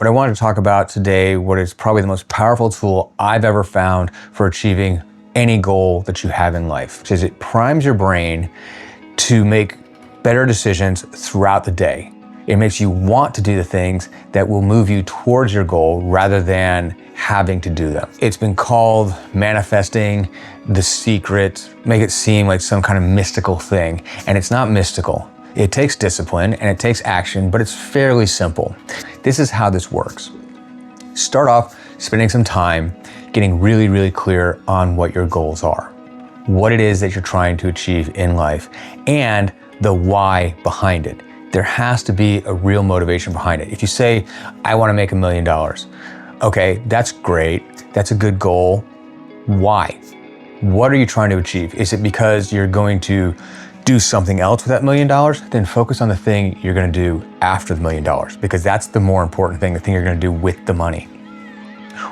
But I wanted to talk about today what is probably the most powerful tool I've ever found for achieving any goal that you have in life, which is it primes your brain to make better decisions throughout the day. It makes you want to do the things that will move you towards your goal rather than having to do them. It's been called manifesting, the secret, make it seem like some kind of mystical thing, and it's not mystical. It takes discipline and it takes action, but it's fairly simple. This is how this works. Start off spending some time getting really, really clear on what your goals are, what it is that you're trying to achieve in life, and the why behind it. There has to be a real motivation behind it. If you say, I want to make $1 million, okay, that's great. That's a good goal. Why? What are you trying to achieve? Is it because you're going to do something else with that $1 million? Then focus on the thing you're going to do after the $1 million, because that's the more important thing, the thing you're going to do with the money.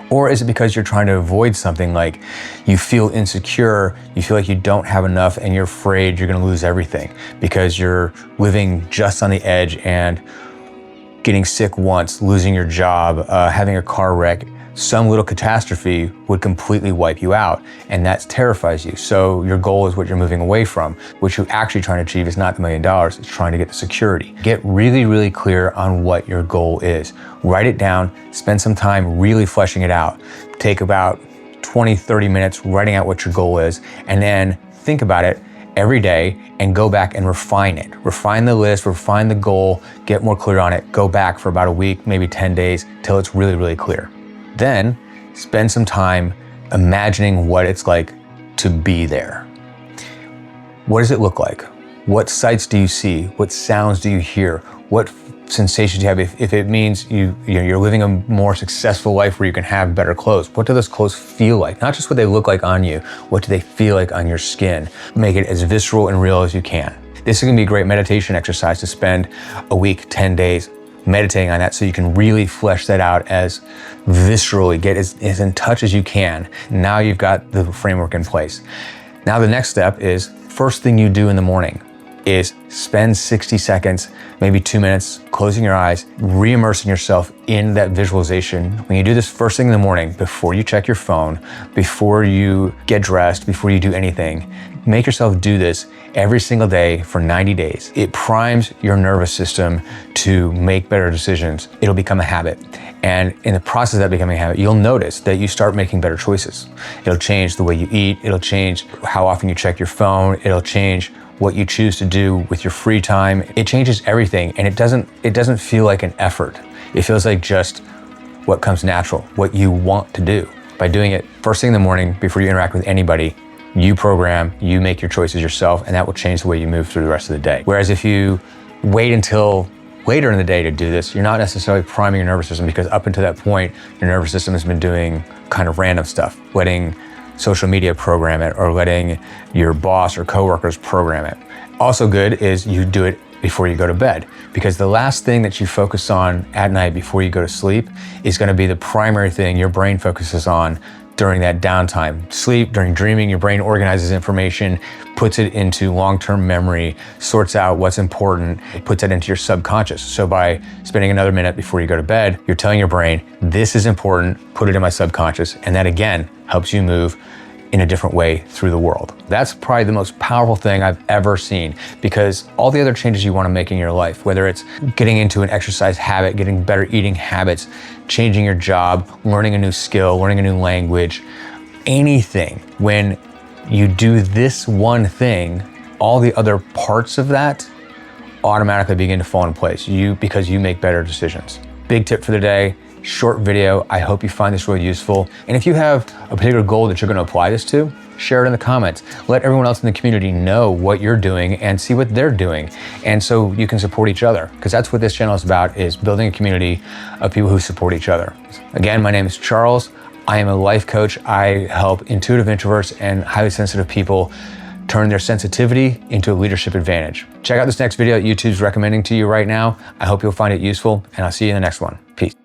Or is it because you're trying to avoid something, like you feel insecure, you feel like you don't have enough and you're afraid you're going to lose everything because you're living just on the edge and getting sick once, losing your job, having a car wreck, some little catastrophe would completely wipe you out, and that terrifies you. So your goal is what you're moving away from. What you're actually trying to achieve is not the $1 million, it's trying to get the security. Get really, really clear on what your goal is. Write it down, spend some time really fleshing it out. Take about 20, 30 minutes writing out what your goal is, and then think about it every day and go back and refine it. Refine the list, refine the goal, get more clear on it, go back for about a week, maybe 10 days, till it's really, really clear. Then spend some time imagining what it's like to be there. What does it look like? What sights do you see? What sounds do you hear? What sensations do you have? If it means you're living a more successful life where you can have better clothes, what do those clothes feel like? Not just what they look like on you, what do they feel like on your skin? Make it as visceral and real as you can. This is gonna be a great meditation exercise to spend a week, 10 days, meditating on that, so you can really flesh that out as viscerally, get as in touch as you can. Now you've got the framework in place. Now the next step is, first thing you do in the morning is spend 60 seconds, maybe 2 minutes, closing your eyes, re-immersing yourself in that visualization. When you do this first thing in the morning, before you check your phone, before you get dressed, before you do anything, make yourself do this every single day for 90 days. It primes your nervous system to make better decisions. It'll become a habit. And in the process of that becoming a habit, you'll notice that you start making better choices. It'll change the way you eat. It'll change how often you check your phone. It'll change what you choose to do with your free time. It changes everything, and it doesn't feel like an effort. It feels like just what comes natural, what you want to do. By doing it first thing in the morning before you interact with anybody, you program, you make your choices yourself, and that will change the way you move through the rest of the day. Whereas if you wait until later in the day to do this, you're not necessarily priming your nervous system, because up until that point, your nervous system has been doing kind of random stuff, letting social media program it, or letting your boss or coworkers program it. Also good is you do it before you go to bed, because the last thing that you focus on at night before you go to sleep is going to be the primary thing your brain focuses on during that downtime. Sleep, during dreaming, your brain organizes information, puts it into long-term memory, sorts out what's important, puts it into your subconscious. So by spending another minute before you go to bed, you're telling your brain, this is important, put it in my subconscious. And that again helps you move in a different way through the world. That's probably the most powerful thing I've ever seen, because all the other changes you want to make in your life, whether it's getting into an exercise habit, getting better eating habits, changing your job, learning a new skill, learning a new language, anything, when you do this one thing, all the other parts of that automatically begin to fall in place, because you make better decisions. Big tip for the day. Short video. I hope you find this really useful. And if you have a particular goal that you're going to apply this to, share it in the comments. Let everyone else in the community know what you're doing and see what they're doing. And so you can support each other, because that's what this channel is about, is building a community of people who support each other. Again, my name is Charles. I am a life coach. I help intuitive introverts and highly sensitive people turn their sensitivity into a leadership advantage. Check out this next video that YouTube's recommending to you right now. I hope you'll find it useful, and I'll see you in the next one. Peace.